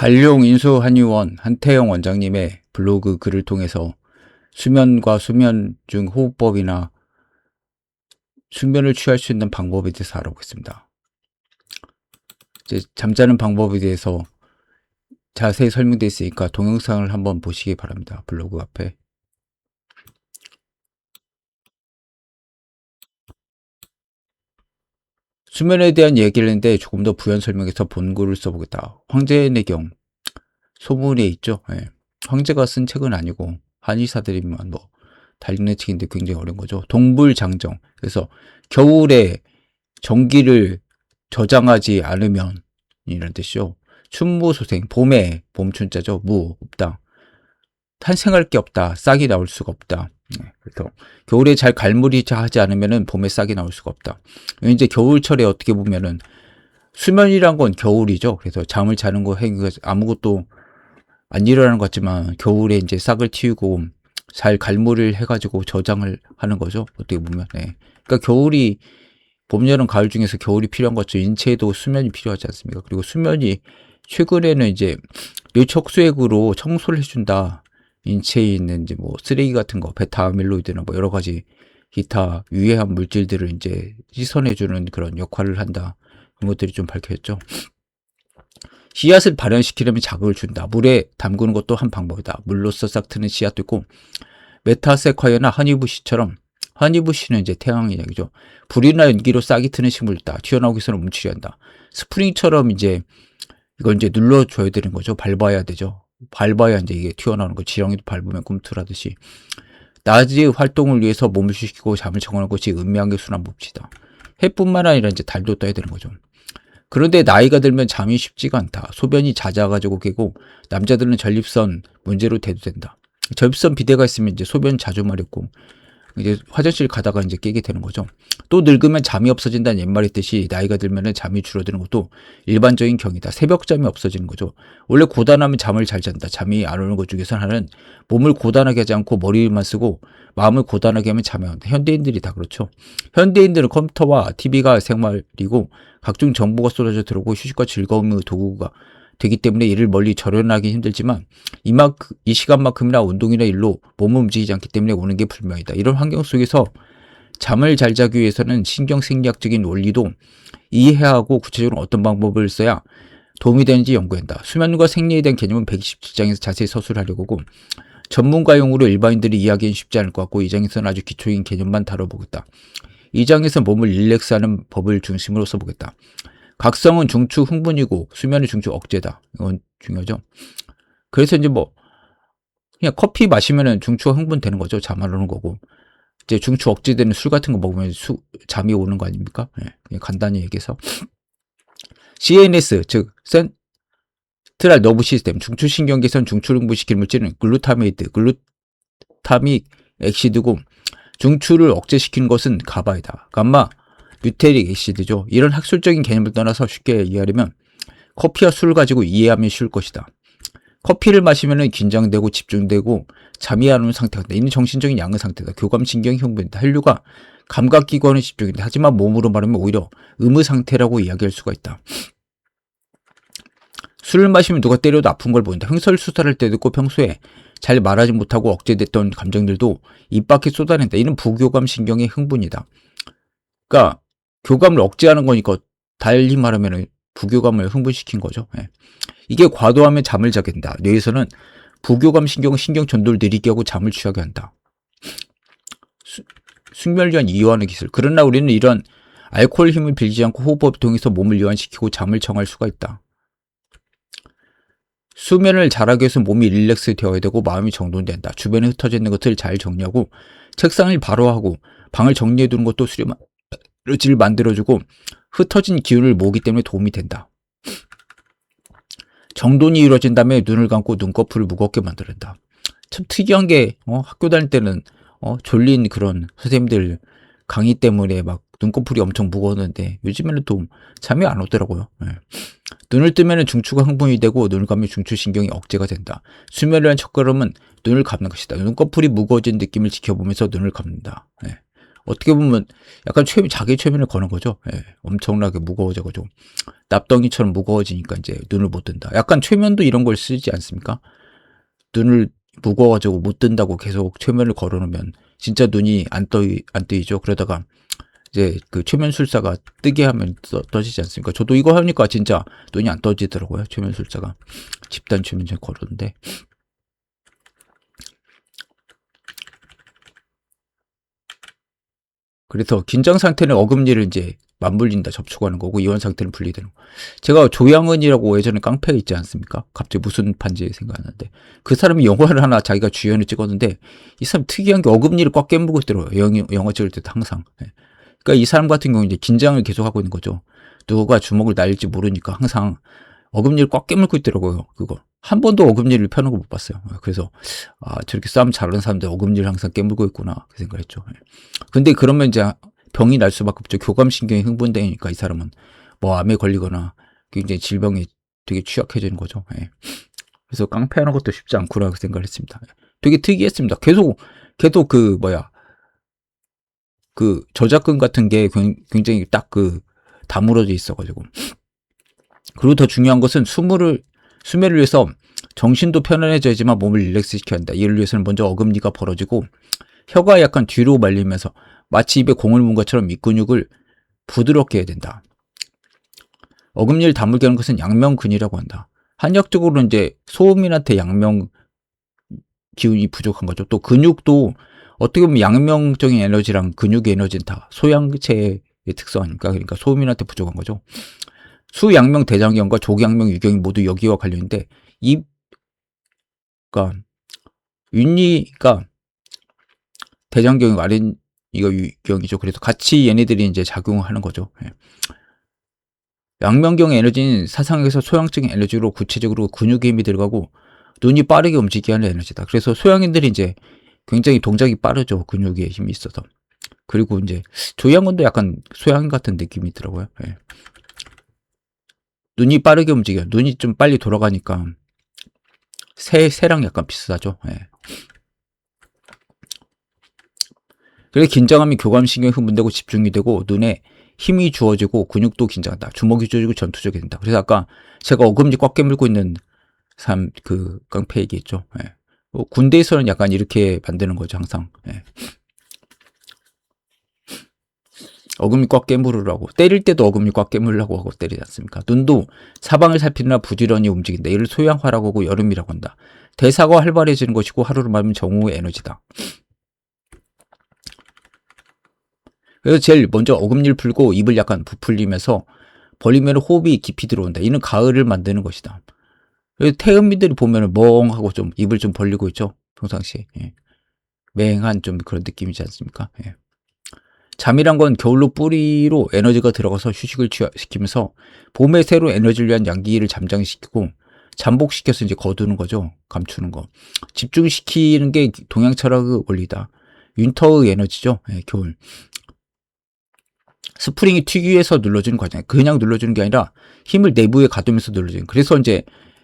발룡 인수 한의원 한태영 원장님의 블로그 글을 통해서 수면과 수면 중 호흡법이나 숙면을 취할 수 있는 방법에 대해서 알아보겠습니다. 이제 잠자는 방법에 대해서 자세히 설명되어 있으니까 동영상을 한번 보시기 바랍니다. 블로그 앞에. 수면에 대한 얘기를 했는데 조금 더 부연 설명해서 본글을 써보겠다. 황제내경 소문에 있죠. 예. 황제가 쓴 책은 아니고 한의사들이면 뭐 달리는 책인데 굉장히 어려운 거죠. 동불장정. 그래서 겨울에 전기를 저장하지 않으면 이런 뜻이죠. 춘무소생, 봄에 봄춘자죠. 무 없다. 탄생할 게 없다. 싹이 나올 수가 없다. 그래서 겨울에 잘 갈무리하지 않으면은 봄에 싹이 나올 수가 없다. 이제 겨울철에 어떻게 보면은 수면이란 건 겨울이죠. 그래서 잠을 자는 거 아무것도 안 일어나는 것 같지만 겨울에 이제 싹을 틔우고 잘 갈무리를 해가지고 저장을 하는 거죠. 어떻게 보면. 네. 그러니까 겨울이 봄, 여름, 가을 중에서 겨울이 필요한 거죠. 인체에도 수면이 필요하지 않습니까? 그리고 수면이 최근에는 이제 뇌척수액으로 청소를 해준다. 인체에 있는 이제 뭐 쓰레기 같은 거, 베타 아밀로이드나 뭐 여러 가지 기타 유해한 물질들을 이제 씻어내주는 그런 역할을 한다. 그런 것들이 좀 밝혀졌죠. 씨앗을 발현시키려면 자극을 준다. 물에 담그는 것도 한 방법이다. 물로써 싹 트는 씨앗도 있고, 메타세콰이어나 허니부시처럼, 허니부시는 이제 태양 이야기죠. 불이나 연기로 싹이 트는 식물이다. 튀어나오기 위해서는 움츠려야 한다. 스프링처럼 이제 이걸 이제 눌러줘야 되는 거죠. 밟아야 되죠. 밟아야 이제 이게 튀어나오는 거. 지렁이도 밟으면 꿈틀하듯이. 낮의 활동을 위해서 몸을 쉬시고 잠을 청하는 것이 음양의 순환 법칙이다. 해뿐만 아니라 이제 달도 떠야 되는 거죠. 그런데 나이가 들면 잠이 쉽지가 않다. 소변이 잦아가지고 깨고 남자들은 전립선 문제로 대두된다. 전립선 비대가 있으면 이제 소변 자주 마렵고 이제 화장실 가다가 이제 깨게 되는 거죠. 또 늙으면 잠이 없어진다는 옛말이 있듯이 나이가 들면은 잠이 줄어드는 것도 일반적인 경이다. 새벽잠이 없어지는 거죠. 원래 고단하면 잠을 잘 잔다. 잠이 안 오는 것 중에서 하나는 몸을 고단하게 하지 않고 머리만 쓰고 마음을 고단하게 하면 잠이 안 온다. 현대인들이 다 그렇죠. 현대인들은 컴퓨터와 TV가 생활이고 각종 정보가 쏟아져 들어오고 휴식과 즐거움의 도구가 되기 때문에 이를 멀리 절연하기 힘들지만 이 시간만큼이나 운동이나 일로 몸을 움직이지 않기 때문에 오는 게 분명이다. 이런 환경 속에서 잠을 잘 자기 위해서는 신경생리학적인 원리도 이해해야 하고 구체적으로 어떤 방법을 써야 도움이 되는지 연구한다. 수면과 생리에 대한 개념은 127장에서 자세히 서술하려고 하고 전문가용으로 일반인들이 이해하기는 쉽지 않을 것 같고 이 장에서는 아주 기초적인 개념만 다뤄보겠다. 이 장에서 몸을 릴렉스하는 법을 중심으로 써보겠다. 각성은 중추 흥분이고 수면은 중추 억제다. 이건 중요하죠. 그래서 이제 뭐 그냥 커피 마시면은 중추가 흥분되는 거죠. 잠 안 오는 거고. 이제 중추 억제되는 술 같은 거 먹으면 잠이 오는 거 아닙니까? 네, 그냥 간단히 얘기해서 CNS 즉 센트럴 너브 시스템 중추신경 개선 중추를 흥분시키는 물질은 글루타믹 액시드고 중추를 억제시키는 것은 가바이다. 감마 뮤테릭 액시드죠. 이런 학술적인 개념을 떠나서 쉽게 이해하려면 커피와 술을 가지고 이해하면 쉬울 것이다. 커피를 마시면 긴장되고 집중되고 잠이 안 오는 상태가 된다. 이는 정신적인 양의 상태다. 교감신경이 흥분된다. 혈류가 감각기관에 집중된다. 하지만 몸으로 말하면 오히려 의무 상태라고 이야기할 수가 있다. 술을 마시면 누가 때려도 아픈 걸 보인다. 횡설수설할 때도 있고 평소에 잘 말하지 못하고 억제됐던 감정들도 입 밖에 쏟아낸다. 이는 부교감신경의 흥분이다. 그러니까 교감을 억제하는 거니까 달리 말하면 부교감을 흥분시킨 거죠. 예. 이게 과도하면 잠을 자게 된다. 뇌에서는 부교감 신경 전도를 느리게 하고 잠을 취하게 한다. 숙면을 위한 이완의 기술. 그러나 우리는 이런 알코올 힘을 빌리지 않고 호흡법을 통해서 몸을 이완시키고 잠을 청할 수가 있다. 수면을 잘하기 위해서 몸이 릴렉스 되어야 되고 마음이 정돈된다. 주변에 흩어져 있는 것을 잘 정리하고 책상을 바로하고 방을 정리해 두는 것도 수면을 만들어주고 흩어진 기운을 모으기 때문에 도움이 된다. 정돈이 이루어진 다음에 눈을 감고 눈꺼풀을 무겁게 만든다. 참 특이한 게 학교 다닐 때는 졸린 그런 선생님들 강의 때문에 막 눈꺼풀이 엄청 무거웠는데 요즘에는 또 잠이 안 오더라고요. 네. 눈을 뜨면 중추가 흥분이 되고 눈을 감으면 중추신경이 억제가 된다. 수면을 위한 첫걸음은 눈을 감는 것이다. 눈꺼풀이 무거워진 느낌을 지켜보면서 눈을 감는다. 네. 어떻게 보면 약간 자기 최면을 거는 거죠. 예, 엄청나게 무거워져가지고 납덩이처럼 무거워지니까 이제 눈을 못 뜬다. 약간 최면도 이런 걸 쓰지 않습니까? 눈을 무거워가지고 못 뜬다고 계속 최면을 걸어놓으면 진짜 눈이 안 뜨이죠. 그러다가 이제 그 최면술사가 뜨게 하면 떠지지 않습니까? 저도 이거 하니까 진짜 눈이 안 떠지더라고요. 최면술사가 집단 최면을 걸었는데. 그래서 긴장 상태는 어금니를 이제 맞물린다 접촉하는 거고 이완 상태는 분리되는 거. 제가 조양은이라고 예전에 깡패 있지 않습니까? 갑자기 무슨 판지 생각나는데 그 사람이 영화를 하나 자기가 주연을 찍었는데 이 사람 특이한 게 어금니를 꽉 깨물고 있더라고요. 영화 찍을 때도 항상. 예. 그러니까 이 사람 같은 경우는 이제 긴장을 계속 하고 있는 거죠. 누가 주먹을 날릴지 모르니까 항상 어금니를 꽉 깨물고 있더라고요. 그거 한 번도 어금니를 펴는 걸 못 봤어요. 그래서 저렇게 싸움 잘하는 사람들 어금니를 항상 깨물고 있구나 그 생각했죠. 근데 그러면 이제 병이 날 수밖에 없죠. 교감신경이 흥분되니까 이 사람은 뭐 암에 걸리거나 굉장히 질병에 되게 취약해지는 거죠. 그래서 깡패하는 것도 쉽지 않구나 그 생각을 했습니다. 되게 특이했습니다. 계속 그 저작근 같은 게 굉장히 딱 다물어져 있어가지고. 그리고 더 중요한 것은 수면을 위해서 정신도 편안해져야지만 몸을 릴렉스 시켜야 한다. 이를 위해서는 먼저 어금니가 벌어지고 혀가 약간 뒤로 말리면서 마치 입에 공을 문 것처럼 밑근육을 부드럽게 해야 된다. 어금니를 다물게 하는 것은 양명근이라고 한다. 한약적으로는 이제 소음인한테 양명 기운이 부족한 거죠. 또 근육도 어떻게 보면 양명적인 에너지랑 근육의 에너지는 다 소양체의 특성 아닙니까? 그러니까 소음인한테 부족한 거죠. 수양명 대장경과 조양명 유경이 모두 여기와 관련인데 그러니까 윗니가 대장경이고 아랫니가 유경이죠. 그래서 같이 얘네들이 이제 작용하는 거죠. 양명경의 에너지는 사상에서 소양적인 에너지로 구체적으로 근육에 힘이 들어가고 눈이 빠르게 움직이게 하는 에너지다. 그래서 소양인들이 이제 굉장히 동작이 빠르죠. 근육에 힘이 있어서. 그리고 이제 조양근도 약간 소양 같은 느낌이 있더라고요. 눈이 빠르게 움직여요. 눈이 좀 빨리 돌아가니까 새랑 약간 비슷하죠. 그래서 긴장하면 교감신경이 흥분되고 집중이 되고 눈에 힘이 주어지고 근육도 긴장한다. 주먹이 주어지고 전투적이 된다. 그래서 아까 제가 어금니 꽉 깨물고 있는 사람 깡패 얘기했죠. 군대에서는 약간 이렇게 만드는 거죠. 항상. 어금니 꽉 깨물으라고. 때릴 때도 어금니 꽉 깨물라고 하고 때리지 않습니까? 눈도 사방을 살피느라 부지런히 움직인다. 이를 소양화라고 하고 여름이라고 한다. 대사가 활발해지는 것이고 하루를 말하면 정오의 에너지다. 그래서 제일 먼저 어금니를 풀고 입을 약간 부풀리면서 벌리면 호흡이 깊이 들어온다. 이는 가을을 만드는 것이다. 그래서 태음인들이 보면 멍하고 좀 입을 좀 벌리고 있죠. 평상시에. 맹한 좀 그런 느낌이지 않습니까? 잠이란 건 겨울로 뿌리로 에너지가 들어가서 휴식을 시키면서 봄에 새로 에너지를 위한 양기를 잠장시키고 잠복시켜서 이제 거두는 거죠. 감추는 거. 집중시키는 게 동양 철학의 원리다. 윈터의 에너지죠. 겨울. 스프링이 튀기 위해서 눌러주는 과정. 그냥 눌러주는 게 아니라 힘을 내부에 가두면서 눌러주는. 그래서 이제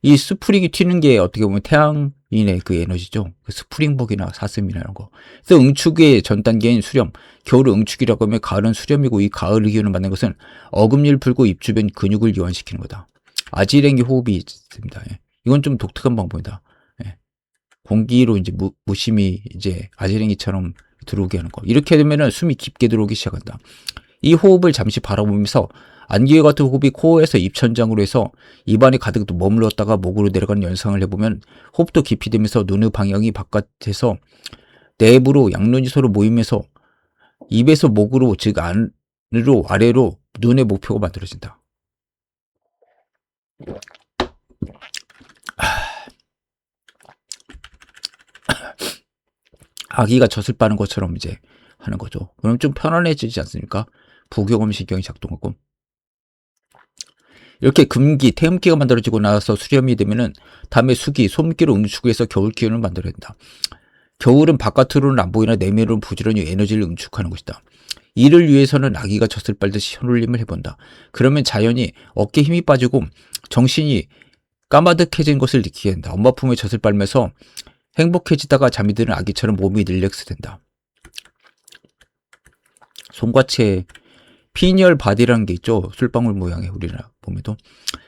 이 스프링이 튀는 게 어떻게 보면 태양인의 그 에너지죠. 그 스프링복이나 사슴이나 이런 거. 그래서 응축의 전 단계인 수렴. 겨울은 응축이라고 하면 가을은 수렴이고 이 가을의 기운을 만든 것은 어금니를 풀고 입 주변 근육을 이완시키는 거다. 아지랭이 호흡이 있습니다. 이건 좀 독특한 방법이다. 공기로 이제 무심히 이제 아지랭이처럼 들어오게 하는 거. 이렇게 되면은 숨이 깊게 들어오기 시작한다. 이 호흡을 잠시 바라보면서 안기와 같은 호흡이 코에서 입천장으로 해서 입안에 가득 머물렀다가 목으로 내려가는 연상을 해보면 호흡도 깊이 되면서 눈의 방향이 바깥에서 내부로 양눈이 서로 모이면서 입에서 목으로 즉 안으로 아래로 눈의 목표가 만들어진다. 아기가 젖을 빠는 것처럼 이제 하는 거죠. 그럼 좀 편안해지지 않습니까? 부교감신경이 작동하고. 이렇게 금기, 태음기가 만들어지고 나서 수렴이 되면은 다음에 수기, 솜기로 응축해서 겨울 기운을 만들어야 된다. 겨울은 바깥으로는 안 보이나 내면으로는 부지런히 에너지를 응축하는 것이다. 이를 위해서는 아기가 젖을 빨듯이 혀놀림을 해본다. 그러면 자연히 어깨에 힘이 빠지고 정신이 까마득해진 것을 느끼게 된다. 엄마 품에 젖을 빨면서 행복해지다가 잠이 드는 아기처럼 몸이 릴렉스 된다. 송과체 피니얼 바디라는 게 있죠. 술방울 모양의 우리나라 보면도.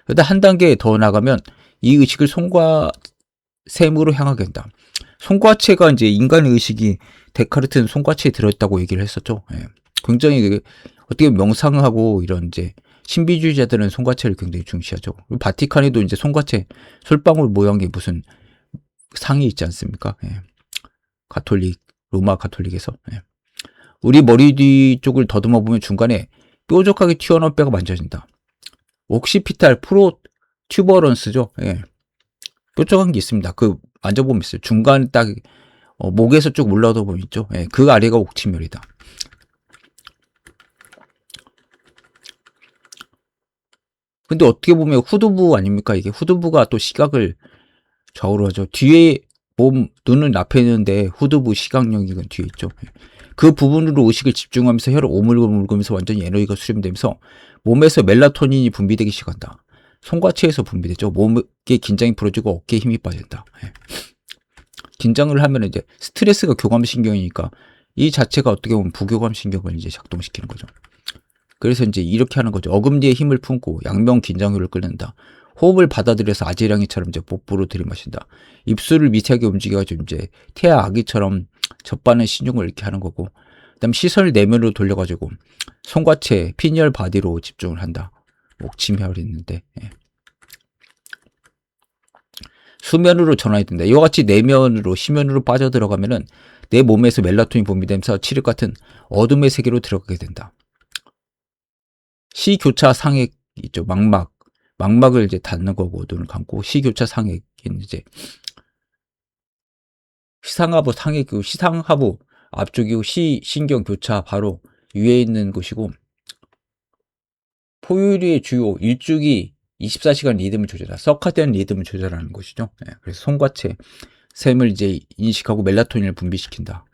그런데 한 단계 더 나가면 이 의식을 송과샘으로 향하게 된다. 송과체가 이제 인간의 의식이 데카르트는 송과체에 들어있다고 얘기를 했었죠. 예. 굉장히 어떻게 보면 명상하고 이런 이제 신비주의자들은 송과체를 굉장히 중시하죠. 바티칸에도 이제 송과체 솔방울 모양의 무슨 상이 있지 않습니까? 예. 가톨릭 로마 가톨릭에서. 예. 우리 머리 뒤쪽을 더듬어 보면 중간에 뾰족하게 튀어나온 뼈가 만져진다. 옥시피탈 프로튜버런스죠. 예. 뾰족한 게 있습니다. 그 만져보면 있어요. 중간 딱 목에서 쭉 올라오다 보면 있죠. 예. 그 아래가 옥치멸이다. 근데 어떻게 보면 후두부 아닙니까? 이게 후두부가 또 시각을 좌우로 하죠. 뒤에 눈은 앞에 있는데 후두부 시각령이 뒤에 있죠. 그 부분으로 의식을 집중하면서 혀를 오물오물거리면서 완전히 에너지가 수렴되면서 몸에서 멜라토닌이 분비되기 시작한다. 송과체에서 분비되죠. 몸의 긴장이 풀어지고 어깨에 힘이 빠진다. 긴장을 하면 이제 스트레스가 교감신경이니까 이 자체가 어떻게 보면 부교감신경을 이제 작동시키는 거죠. 그래서 이제 이렇게 하는 거죠. 어금니에 힘을 품고 양면 긴장효를 끌는다. 호흡을 받아들여서 아지랑이처럼 이제 복부로 들이마신다. 입술을 미세하게 움직여가지고 이제 태아 아기처럼 젖바는 신용을 이렇게 하는 거고, 그다음 시선을 내면으로 돌려가지고 송과체 피니얼 바디로 집중을 한다. 옥침혈이 있는데 수면으로 전환이 된다. 이와 같이 내면으로 시면으로 빠져들어가면은 내 몸에서 멜라토닌 분비되면서 칠흑 같은 어둠의 세계로 들어가게 된다. 시교차 상액 있죠. 망막을 이제 닫는 거고 눈을 감고 시교차 상액이 이제 시상하부 상액이고 시상하부 앞쪽이고 시신경 교차 바로 위에 있는 곳이고 포유류의 주요 일주기 24시간 리듬을 조절하다. 서카디안 리듬을 조절하는 것이죠. 그래서 송과체 샘을 이제 인식하고 멜라토닌을 분비시킨다.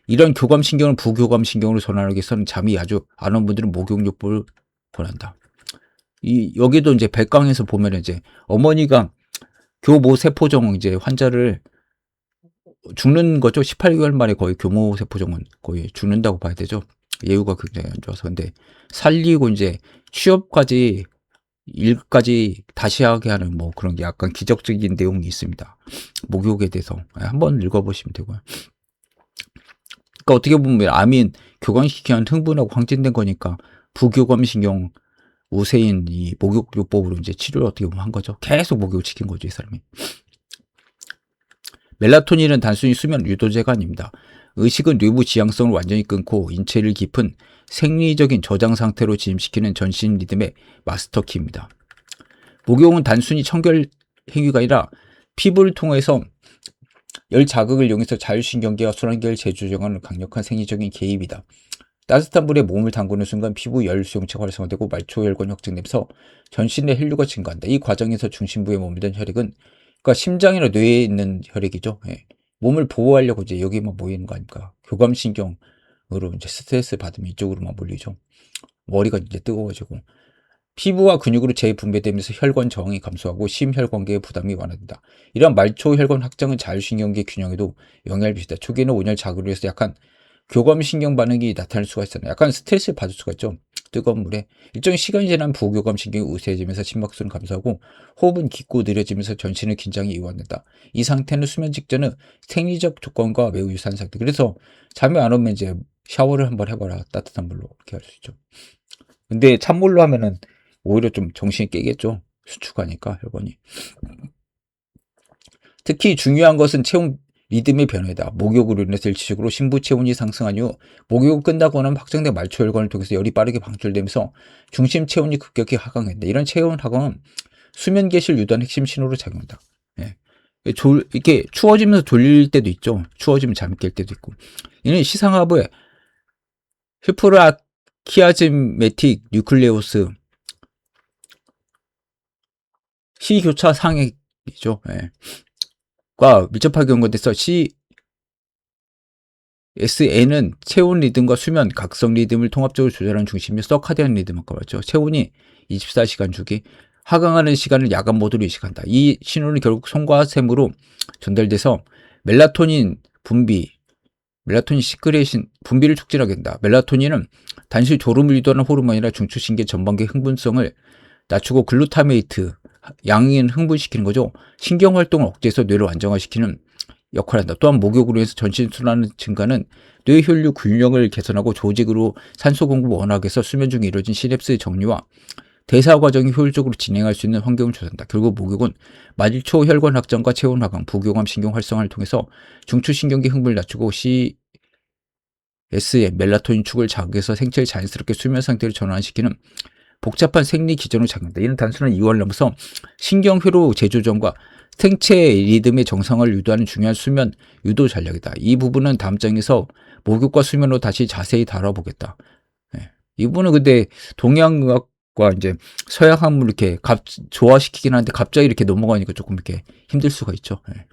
이런 교감신경을 부교감신경으로 전환하기 위해서는 잠이 아주 안 온 분들은 목욕요법을 권한다. 여기도 이제 백강에서 보면 이제 어머니가 교모세포종 이제 환자를 죽는 거죠. 18개월 만에 거의 교모세포종은 거의 죽는다고 봐야 되죠. 예후가 굉장히 안 좋아서. 근데 살리고 이제 취업까지 일까지 다시 하게 하는 뭐 그런 게 약간 기적적인 내용이 있습니다. 목욕에 대해서 한번 읽어보시면 되고요. 그러니까 어떻게 보면 암인 교감신경 흥분하고 확진된 거니까 부교감신경 우세인 이 목욕요법으로 이제 치료를 어떻게 보면 한 거죠. 계속 목욕을 시킨 거죠, 이 사람이. 멜라토닌은 단순히 수면 유도제가 아닙니다. 의식은 뇌부 지향성을 완전히 끊고 인체를 깊은 생리적인 저장 상태로 진입시키는 전신 리듬의 마스터키입니다. 목욕은 단순히 청결 행위가 아니라 피부를 통해서 열 자극을 이용해서 자율신경계와 순환계를 재조정하는 강력한 생리적인 개입이다. 따뜻한 물에 몸을 담그는 순간 피부 열 수용체가 활성화되고 말초혈관이 확증되면서 전신의 혈류가 증가한다. 이 과정에서 중심부에 머물던 혈액은 그러니까 심장이나 뇌에 있는 혈액이죠. 몸을 보호하려고 이제 여기만 모이는 거 아닙니까? 교감신경으로 이제 스트레스 받으면 이쪽으로만 몰리죠. 머리가 이제 뜨거워지고 피부와 근육으로 재분배되면서 혈관 저항이 감소하고 심혈관계의 부담이 완화된다. 이런 말초 혈관 확장은 자율신경계 균형에도 영향을 미친다. 초기에는 온열 자극을 위해서 약간 교감신경 반응이 나타날 수가 있잖아요. 약간 스트레스를 받을 수가 있죠. 뜨거운 물에. 일정한 시간이 지나면 부교감신경이 우세해지면서 심박수는 감소하고 호흡은 깊고 느려지면서 전신의 긴장이 이완된다. 이 상태는 수면 직전은 생리적 조건과 매우 유사한 상태. 그래서 잠이 안 오면 이제 샤워를 한번 해봐라. 따뜻한 물로 이렇게 할 수 있죠. 근데 찬물로 하면은 오히려 좀 정신이 깨겠죠. 수축하니까 혈관이. 특히 중요한 것은 체온 리듬의 변화다. 목욕으로 인해서 일시적으로 심부 체온이 상승한 이후 목욕이 끝나고 나면 확정된 말초 혈관을 통해서 열이 빠르게 방출되면서 중심 체온이 급격히 하강한다. 이런 체온 하강은 수면 개시를 유도하는 핵심 신호로 작용한다. 이렇게 추워지면서 졸릴 때도 있죠. 추워지면 잠이 깰 때도 있고. 이는 시상하부의 히프라키아즈메틱 뉴클레우스 시교차 상액이죠. 과 밀접하게 연관돼서 CSN은 체온 리듬과 수면, 각성 리듬을 통합적으로 조절하는 중심이 서카디안 리듬 아까 봤죠. 체온이 24시간 주기, 하강하는 시간을 야간 모드로 인식한다. 이 신호는 결국 송과샘으로 전달돼서 멜라토닌 분비, 멜라토닌 시크레이션 분비를 촉진하게 된다. 멜라토닌은 단순히 졸음을 유도하는 호르몬이 아니라 중추신경 전반기 흥분성을 낮추고 글루타메이트 양인 흥분시키는 거죠. 신경 활동을 억제해서 뇌를 안정화시키는 역할을 한다. 또한 목욕으로 해서 전신순환 증가는 뇌 혈류 균형을 개선하고 조직으로 산소 공급을 원활하게 해서 수면 중에 이루어진 시냅스 정리와 대사 과정이 효율적으로 진행할 수 있는 환경을 조성한다. 결국 목욕은 말초 혈관 확장과 체온 하강, 부교감 신경 활성화를 통해서 중추신경계 흥분을 낮추고 CSM 멜라토닌 축을 자극해서 생체를 자연스럽게 수면 상태로 전환시키는 복잡한 생리 기전으로 작용한다. 이는 단순한 이완을 넘어서 신경회로 재조정과 생체 리듬의 정상화를 유도하는 중요한 수면 유도 전략이다. 이 부분은 다음 장에서 목욕과 수면으로 다시 자세히 다뤄보겠다. 네. 이 부분은 근데 동양의학과 이제 서양학을 이렇게 조화시키긴 하는데 갑자기 이렇게 넘어가니까 조금 이렇게 힘들 수가 있죠. 네.